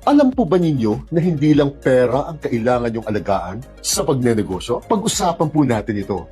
Alam po ba ninyo na hindi lang pera ang kailangan yung alagaan sa pagnenegosyo? Pag-usapan po natin ito.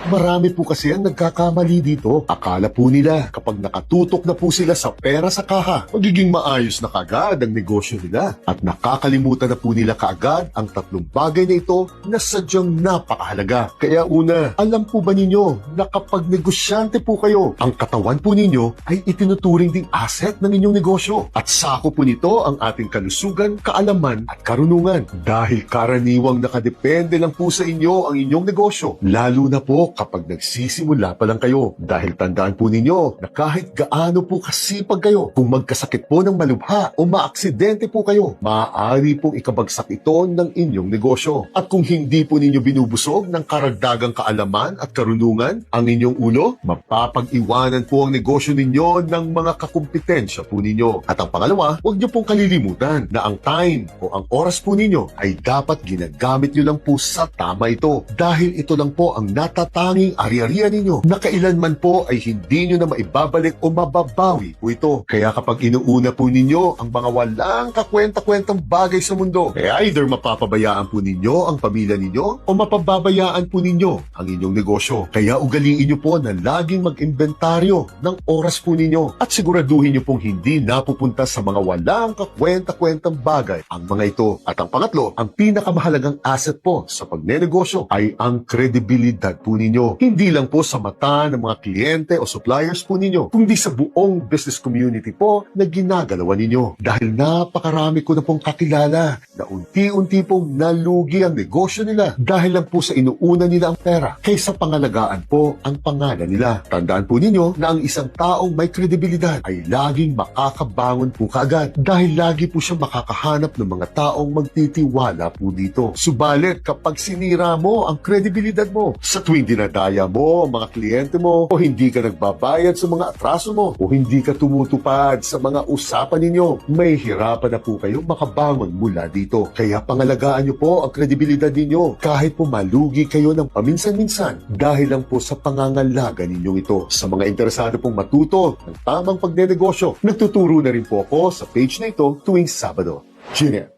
Marami po kasi ang nagkakamali dito. Akala po nila kapag nakatutok na po sila sa pera sa kaha, magiging maayos na kaagad ang negosyo nila. At nakakalimutan na po nila kaagad ang tatlong bagay na ito na sadyang napakahalaga. Kaya una, alam po ba ninyo na kapag negosyante po kayo, ang katawan po ninyo ay itinuturing ding asset ng inyong negosyo. At sako po nito ang ating kalusugan, kaalaman at karunungan. Dahil karaniwang nakadepende lang po sa inyo ang inyong negosyo, lalo na po kapag nagsisimula pa lang kayo. Dahil tandaan po ninyo na kahit gaano po kasipag kayo, kung magkasakit po ng malubha o maaksidente po kayo, maaari pong ikabagsak ito ng inyong negosyo. At kung hindi po ninyo binubusog ng karagdagang kaalaman at karunungan ang inyong ulo, mapapag-iwanan po ang negosyo ninyo ng mga kakumpetensya po ninyo. At ang pangalawa, huwag niyo pong kalilimutan na ang time o ang oras po ninyo ay dapat ginagamit niyo lang po sa tama ito. Dahil ito lang po ang natatanging ari-arian ninyo na kailanman po ay hindi nyo na maibabalik o mababawi po ito. Kaya kapag inuuna po ninyo ang mga walang kakwenta-kwentang bagay sa mundo, either mapapabayaan po ninyo ang pamilya ninyo o mapababayaan po ninyo ang inyong negosyo. Kaya ugaliin nyo po na laging mag-inventaryo ng oras po ninyo at siguraduhin nyo pong hindi napupunta sa mga walang kakwenta-kwentang bagay ang mga ito. At ang pangatlo, ang pinakamahalagang asset po sa pagnenegosyo ay ang kredibilidad po ninyo. Hindi lang po sa mata ng mga kliyente o suppliers po ninyo, kundi sa buong business community po na ginagalawan ninyo. Dahil napakarami ko na pong kakilala na unti-unti pong nalugi ang negosyo nila dahil lang po sa inuuna nila ang pera kaysa pangalagaan po ang pangalan nila. Tandaan po ninyo na ang isang taong may kredibilidad ay laging makakabangon po kaagad dahil lagi po siya makakahanap ng mga taong magtitiwala po dito. Subalit kapag sinira mo ang kredibilidad mo sa tuwing dinadaya mo ang mga kliyente mo o hindi ka nagbabayad sa mga atraso mo o hindi ka tumutupad sa mga usapan ninyo, may hirapan na po kayong makabangon mula dito. Kaya pangalagaan nyo po ang kredibilidad ninyo kahit po malugi kayo ng paminsan-minsan dahil lang po sa pangangalaga ninyong ito. Sa mga interesado pong matuto ng tamang pagnenegosyo, nagtuturo na rin po ako sa page na ito tuwing Sabado. Gina.